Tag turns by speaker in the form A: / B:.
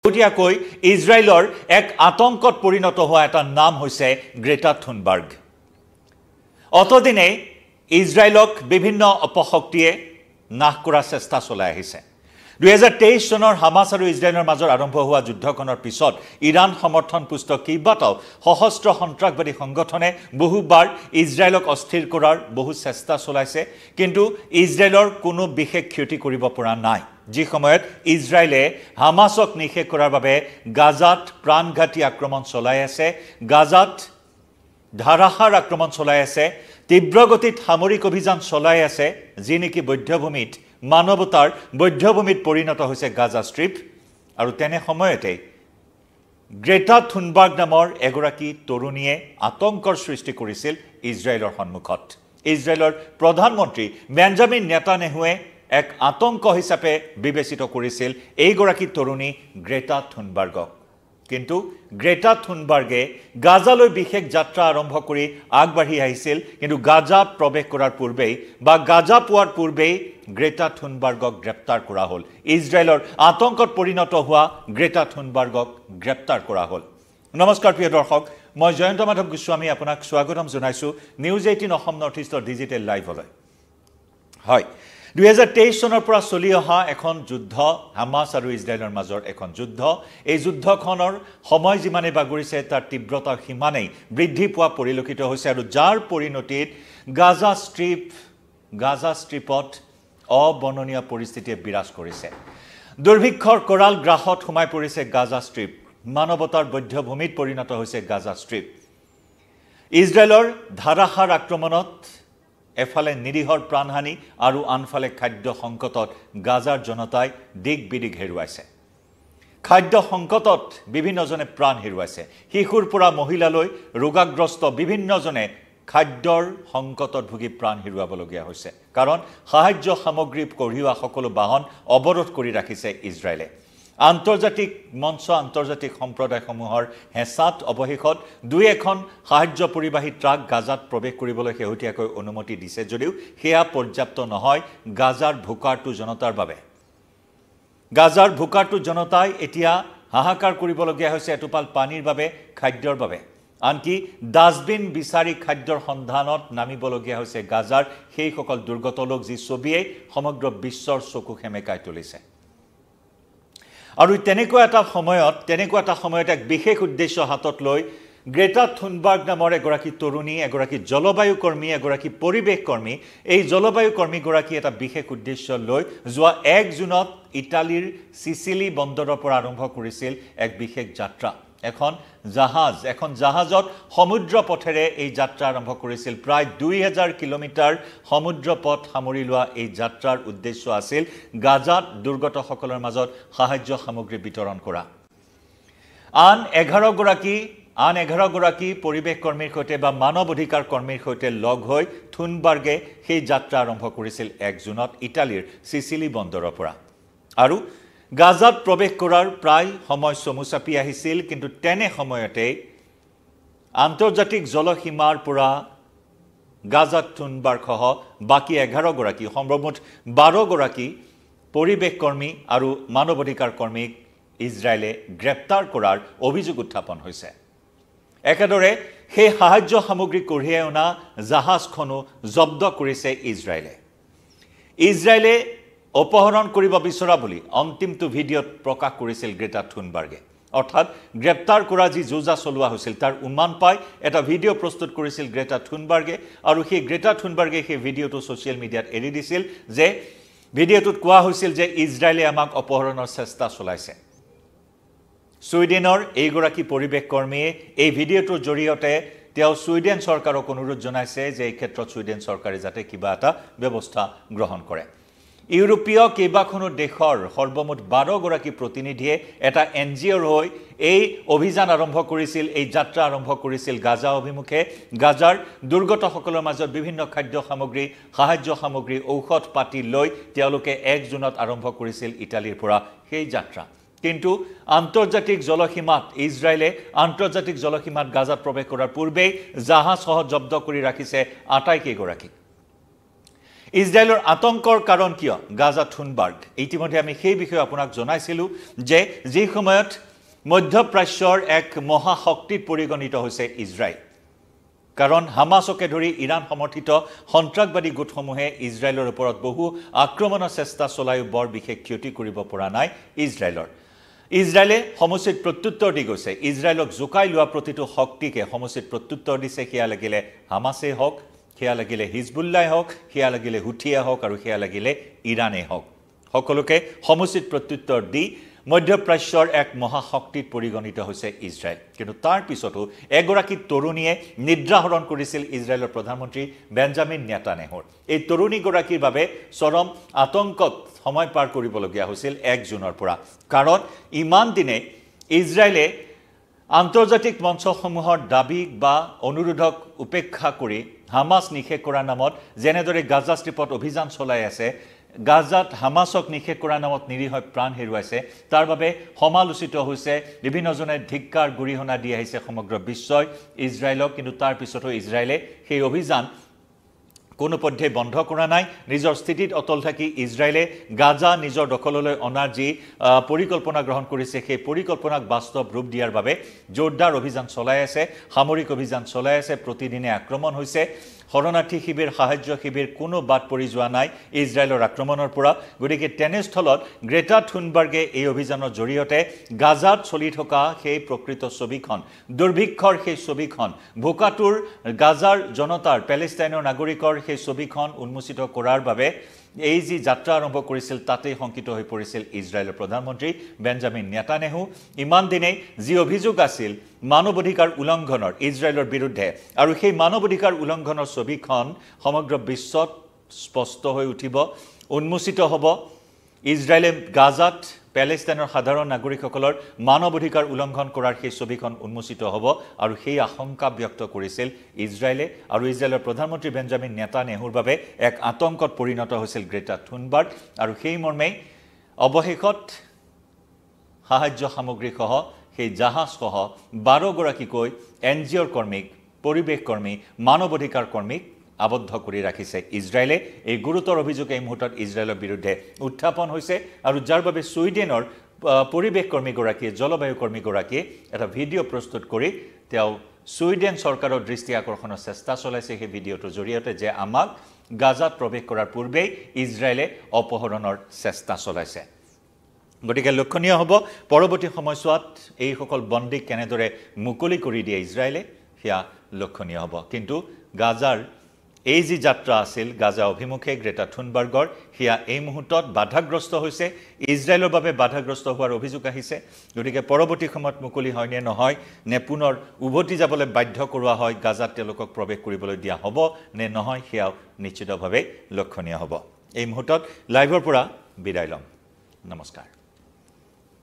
A: শেহতীয়াকৈ ইজৰাইলৰ এক আতংকত পৰিণত হোৱা এটা নাম হৈছে গ্ৰেটা থুনবাৰ্গ। অতদিনে ইজৰাইলক বিভিন্ন অপশক্তিয়ে নাশ কৰাৰ চেষ্টা চলাই আহিছে। 2023 চনৰ হামাছ আৰু ইজৰাইলৰ মাজত আৰম্ভ হোৱা যুদ্ধখনৰ পিছত ইৰাণ সমৰ্থনপুষ্ট কেইবাটাও সশস্ত্ৰ সন্ত্ৰাসবাদী সংগঠনে বহুবাৰ ইজৰাইলক অস্থিৰ কৰাৰ বহু চেষ্টা চলাইছে, কিন্তু ইজৰাইলৰ কোনো বিশেষ ক্ষতি কৰিব পৰা নাই। যি সময়ত ইজৰাইলে হামাছক নিষেধ কৰাৰ বাবে গাজাত প্ৰাণঘাতী আক্ৰমণ চলাই আছে, গাজাত ধাৰাসাৰ আক্ৰমণ চলাই আছে, তীব্ৰগতিত সামৰিক অভিযান চলাই আছে, যি নেকি বধ্যভূমিত মানৱতাৰ বধ্যভূমিত পৰিণত হৈছে গাজা ষ্ট্ৰিপ। আৰু তেনে সময়তে গ্ৰেটা থুনবাৰ্গ নামৰ এগৰাকী তৰুণীয়ে আতংকৰ সৃষ্টি কৰিছিল ইজৰাইলৰ সন্মুখত। ইজৰাইলৰ প্ৰধানমন্ত্ৰী বেঞ্জামিন নেতানেহুৱে এক আতংক হিচাপে বিবেচিত কৰিছিল এইগৰাকী তৰুণী গ্ৰেটা থুনবাৰ্গক। কিন্তু গ্ৰেটা থুনবাৰ্গে গাজালৈ বিশেষ যাত্ৰা আৰম্ভ কৰি আগবাঢ়ি আহিছিল, কিন্তু গাজা প্ৰৱেশ কৰাৰ পূৰ্বেই বা গাজা পোৱাৰ পূৰ্বেই গ্ৰেটা থুনবাৰ্গক গ্ৰেপ্তাৰ কৰা হ'ল। ইজৰাইলৰ আতংকত পৰিণত হোৱা গ্ৰেটা থুনবাৰ্গক গ্ৰেপ্তাৰ কৰা হ'ল। নমস্কাৰ প্ৰিয় দৰ্শক, মই জয়ন্ত মাধৱ গোস্বামী আপোনাক স্বাগতম জনাইছোঁ নিউজ 18 অসম নৰ্থ ইষ্টৰ ডিজিটেল লাইভলৈ। হয়, 2023 চনৰ পৰা চলি অহা এখন যুদ্ধ, হামাছ আৰু ইজৰাইলৰ মাজৰ এখন যুদ্ধ। এই যুদ্ধখনৰ সময় যিমানেই বাগৰিছে তাৰ তীব্ৰতা সিমানেই বৃদ্ধি পোৱা পৰিলক্ষিত হৈছে, আৰু যাৰ পৰিণতিত গাজা ষ্ট্ৰিপত অবৰ্ণনীয় পৰিস্থিতিয়ে বিৰাজ কৰিছে। দুৰ্ভিক্ষৰ কৰাল গ্ৰাসত সোমাই পৰিছে গাজা ষ্ট্ৰিপ, মানৱতাৰ বধ্যভূমিত পৰিণত হৈছে গাজা ষ্ট্ৰিপ। ইজৰাইলৰ ধাৰাসাৰ আক্ৰমণত এফালে নিৰীহৰ প্ৰাণহানি আৰু আনফালে খাদ্য সংকটত গাজাৰ জনতাই দিক বিদিক হেৰুৱাইছে। খাদ্য সংকটত বিভিন্নজনে প্ৰাণ হেৰুৱাইছে। শিশুৰ পৰা মহিলালৈ ৰোগাগ্ৰস্ত বিভিন্নজনে খাদ্যৰ সংকটত ভুগি প্ৰাণ হেৰুৱাবলগীয়া হৈছে, কাৰণ সাহায্য সামগ্ৰী কঢ়িওৱা সকলো বাহন অৱৰোধ কৰি ৰাখিছে ইজৰাইলে। আন্তৰ্জাতিক মঞ্চ, আন্তৰ্জাতিক সম্প্ৰদায়সমূহৰ হেঁচাত অৱশেষত দুই এখন সাহায্য পৰিবাহী ট্ৰাক গাজাত প্ৰৱেশ কৰিবলৈ শেহতীয়াকৈ অনুমতি দিছে যদিও সেয়া পৰ্যাপ্ত নহয় গাজাৰ ভোকাৰ্তো জনতাৰ বাবে। গাজাৰ ভোকাৰ্তো জনতাই এতিয়া হাহাকাৰ কৰিবলগীয়া হৈছে এটোপাল পানীৰ বাবে, খাদ্যৰ বাবে। আনকি ডাষ্টবিন বিচাৰি খাদ্যৰ সন্ধানত নামিবলগীয়া হৈছে গাজাৰ সেইসকল দুৰ্গত লোক, যি ছবিয়ে সমগ্ৰ বিশ্বৰ চকু সেমেকাই তুলিছে। আৰু তেনেকুৱা এটা সময়ত এক বিশেষ উদ্দেশ্য হাতত লৈ গ্ৰেটা থুনবাৰ্গ নামৰ এগৰাকী তৰুণী, এগৰাকী জলবায়ু কৰ্মী, এগৰাকী পৰিৱেশ কৰ্মী, এই জলবায়ু কৰ্মীগৰাকী এটা বিশেষ উদ্দেশ্য লৈ যোৱা 1 জুনত ইটালীৰ চিচিলি বন্দৰৰ পৰা আৰম্ভ কৰিছিল এক বিশেষ যাত্ৰা। এখন জাহাজত সমুদ্ৰ পথেৰে এই যাত্ৰা আৰম্ভ কৰিছিল। প্ৰায় 2000 কিলোমিটাৰ সমুদ্ৰ পথ সামৰি লোৱা এই যাত্ৰাৰ উদ্দেশ্য আছিল গাজাত দুৰ্গতসকলৰ মাজত সাহায্য সামগ্ৰী বিতৰণ কৰা। আন 11 গৰাকী পৰিৱেশ কৰ্মীৰ সৈতে বা মানৱ অধিকাৰ কৰ্মীৰ সৈতে লগ হৈ থুনবাৰ্গে সেই যাত্ৰা আৰম্ভ কৰিছিল 1 জুনত ইটালীৰ চিচিলি বন্দৰৰ পৰা। আৰু গাজাত প্ৰৱেশ কৰাৰ প্ৰায় সময় চমু চাপি আহিছিল, কিন্তু তেনে সময়তে আন্তৰ্জাতিক জলসীমাৰ পৰা গাজাত থুনবাৰ্গসহ বাকী 11 গৰাকী, সৰ্বমুঠ 12 গৰাকী পৰিৱেশ কৰ্মী আৰু মানৱ অধিকাৰ কৰ্মীক ইজৰাইলে গ্ৰেপ্তাৰ কৰাৰ অভিযোগ উত্থাপন হৈছে। একেদৰে সেই সাহায্য সামগ্ৰী কঢ়িয়াই অনা জাহাজখনো জব্দ কৰিছে ইজৰাইলে অপহৰণ কৰিব বিচৰা বুলি অন্তিমটো ভিডিঅ'ত প্ৰকাশ কৰিছিল গ্ৰেটা থুনবাৰ্গে। অৰ্থাৎ গ্ৰেপ্তাৰ কৰা যি যোজা চলোৱা হৈছিল তাৰ উমান পাই এটা ভিডিঅ' প্ৰস্তুত কৰিছিল গ্ৰেটা থুনবাৰ্গে, আৰু সেই গ্ৰেটা থুনবাৰ্গে সেই ভিডিঅ'টো ছ'চিয়েল মিডিয়াত এৰি দিছিল, যে ভিডিঅ'টোত কোৱা হৈছিল যে ইজৰাইলে আমাক অপহৰণৰ চেষ্টা চলাইছে। ছুইডেনৰ এইগৰাকী পৰিৱেশ কৰ্মীয়ে এই ভিডিঅ'টোৰ জৰিয়তে তেওঁ ছুইডেন চৰকাৰক অনুৰোধ জনাইছে যে এই ক্ষেত্ৰত ছুইডেন চৰকাৰে যাতে কিবা এটা ব্যৱস্থা গ্ৰহণ কৰে। ইউৰোপীয় কেইবাখনো দেশৰ সৰ্বমুঠ 12 গৰাকী প্ৰতিনিধিয়ে এটা NGOৰ হৈ এই অভিযান আৰম্ভ কৰিছিল, এই যাত্ৰা আৰম্ভ কৰিছিল গাজা অভিমুখে। গাজাৰ দুৰ্গতসকলৰ মাজত বিভিন্ন খাদ্য সামগ্ৰী, সাহায্য সামগ্ৰী, ঔষধ পাতি লৈ তেওঁলোকে 1 জুনত আৰম্ভ কৰিছিল ইটালীৰ পৰা সেই যাত্ৰা। কিন্তু ইজৰাইলে আন্তৰ্জাতিক জলসীমাত গাজাত প্ৰৱেশ কৰাৰ পূৰ্বেই জাহাজসহ জব্দ কৰি ৰাখিছে 28 গৰাকী। ইজৰাইলৰ আতংকৰ কাৰণ কিয় গাজা থুনবাৰ্গ ইতিমধ্যে আমি সেই বিষয়ে আপোনাক জনাইছিলোঁ যে যি সময়ত মধ্যপ্ৰাচ্যৰ এক মহাশক্তিত পৰিগণিত হৈছে ইজৰাইল কাৰণ হামাছকে ধৰি ইৰাণ সমৰ্থিত সন্ত্ৰাসবাদী গোটসমূহে ইজৰাইলৰ ওপৰত বহু আক্ৰমণৰ চেষ্টা চলায়ো বৰ বিশেষ ক্ষতি কৰিব পৰা নাই ইজৰাইলৰ ইজৰাইলে সমুচিত প্ৰত্যুত্তৰ দি গৈছে ইজৰাইলক জোকাই লোৱা প্ৰতিটো শক্তিকে সমুচিত প্ৰত্যুত্তৰ দিছে সেয়া লাগিলে হামাছেই হওক সেয়া লাগিলে হিজবুল্লাই হওক সেয়া লাগিলে হুথিয়ে হওক আৰু সেয়া লাগিলে ইৰাণেই হওক সকলোকে সমুচিত প্ৰত্যুত্তৰ দি মধ্যপ্ৰাচ্যৰ এক মহাশক্তিত পৰিগণিত হৈছে ইজৰাইল কিন্তু তাৰ পিছতো এগৰাকী তৰুণীয়ে নিদ্ৰাহৰণ কৰিছিল ইজৰাইলৰ প্ৰধানমন্ত্ৰী বেঞ্জামিন নেতানেহুৰ এই তৰুণীগৰাকীৰ বাবে চৰম আতংকত সময় পাৰ কৰিবলগীয়া হৈছিল 1 জুনৰ পৰা কাৰণ ইমান দিনে ইজৰাইলে আন্তৰ্জাতিক মঞ্চসমূহৰ দাবী বা অনুৰোধক উপেক্ষা কৰি হামাছ নিষেধ কৰাৰ নামত যেনেদৰে গাজা ষ্ট্ৰীপত অভিযান চলাই আছে গাজাত হামাছক নিষেধ কৰাৰ নামত নিৰীহ প্ৰাণ হেৰুৱাইছে তাৰ বাবে সমালোচিত হৈছে বিভিন্নজনে ধিক্কাৰ গৰিহণা দি আহিছে সমগ্ৰ বিশ্বই ইজৰাইলক কিন্তু তাৰ পিছতো ইজৰাইলে সেই অভিযান কোনো পধ্যে বন্ধ কৰা নাই নিজৰ স্থিতিত অটল থাকি ইজৰাইলে গাজা নিজৰ দখললৈ অনাৰ যি পৰিকল্পনা গ্ৰহণ কৰিছে সেই পৰিকল্পনাক বাস্তৱ ৰূপ দিয়াৰ বাবে জোৰদাৰ অভিযান চলাই আছে সামৰিক অভিযান চলাই আছে প্ৰতিদিনে আক্ৰমণ হৈছে শৰণাৰ্থী শিবিৰ সাহায্য শিবিৰ কোনো বাদ পৰি যোৱা নাই ইজৰাইলৰ আক্ৰমণৰ পৰা গতিকে তেনেস্থলত গ্ৰেটা থুনবাৰ্গে এই অভিযানৰ জৰিয়তে গাজাত চলি থকা সেই প্ৰকৃত ছবিখন দুৰ্ভিক্ষৰ সেই ছবিখন ভোকাতুৰ গাজাৰ জনতাৰ পেলেষ্টাইনৰ নাগৰিকৰ সেই ছবিখন উন্মোচিত কৰাৰ বাবে এই যি যাত্ৰা আৰম্ভ কৰিছিল তাতেই শংকিত হৈ পৰিছিল ইজৰাইলৰ প্ৰধানমন্ত্ৰী বেঞ্জামিন নেতানেহু ইমান দিনে যি অভিযোগ আছিল মানৱ অধিকাৰ উলংঘনৰ ইজৰাইলৰ বিৰুদ্ধে আৰু সেই মানৱ অধিকাৰ উলংঘনৰ ছবিখন সমগ্ৰ বিশ্বত স্পষ্ট হৈ উঠিব উন্মোচিত হ'ব ইজৰাইলে গাজাত পেলেষ্টাইনৰ সাধাৰণ নাগৰিকসকলৰ মানৱ অধিকাৰ উলংঘন কৰাৰ সেই ছবিখন উন্মোচিত হ'ব আৰু সেই আশংকা ব্যক্ত কৰিছিল ইজৰাইলে আৰু ইজৰাইলৰ প্ৰধানমন্ত্ৰী বেঞ্জামিন নেতানেহুৰ বাবে এক আতংকত পৰিণত হৈছিল গ্ৰেটা থুনবাৰ্গ আৰু সেই মৰ্মে অৱশেষত সাহায্য সামগ্ৰীসহ সেই জাহাজসহ 12 গৰাকীকৈ এনজিঅ'ৰ কৰ্মীক পৰিৱেশ কৰ্মী মানৱ অধিকাৰ কৰ্মীক আবদ্ধ কৰি ৰাখিছে ইজৰাইলে এই গুৰুতৰ অভিযোগ এই মুহূৰ্তত ইজৰাইলৰ বিৰুদ্ধে উত্থাপন হৈছে আৰু যাৰ বাবে ছুইডেনৰ পৰিৱেশ কৰ্মীগৰাকীয়ে জলবায়ু কৰ্মীগৰাকীয়ে এটা ভিডিঅ' প্ৰস্তুত কৰি তেওঁ ছুইডেন চৰকাৰৰ দৃষ্টি আকৰ্ষণৰ চেষ্টা চলাইছে সেই ভিডিঅ'টোৰ জৰিয়তে যে আমাক গাজাত প্ৰৱেশ কৰাৰ পূৰ্বেই ইজৰাইলে অপহৰণৰ চেষ্টা চলাইছে গতিকে লক্ষণীয় হ'ব পৰৱৰ্তী সময়ছোৱাত এইসকল বন্দীক কেনেদৰে মুকলি কৰি দিয়ে ইজৰাইলে সেয়া লক্ষণীয় হ'ব কিন্তু গাজাৰ এই যি যাত্ৰা আছিল গাজা অভিমুখে গ্ৰেটা থুনবাৰ্গৰ সেয়া এই মুহূৰ্তত বাধাগ্ৰস্ত হৈছে ইজৰাইলৰ বাবে বাধাগ্ৰস্ত হোৱাৰ অভিযোগ আহিছে গতিকে পৰৱৰ্তী সময়ত মুকলি হয় নে নহয় নে পুনৰ উভতি যাবলৈ বাধ্য কৰোৱা হয় গাজাত তেওঁলোকক প্ৰৱেশ কৰিবলৈ দিয়া হ'ব নে নহয় সেয়াও নিশ্চিতভাৱে লক্ষণীয় হ'ব এই মুহূৰ্তত লাইভৰ পৰা বিদায় লম নমস্কাৰ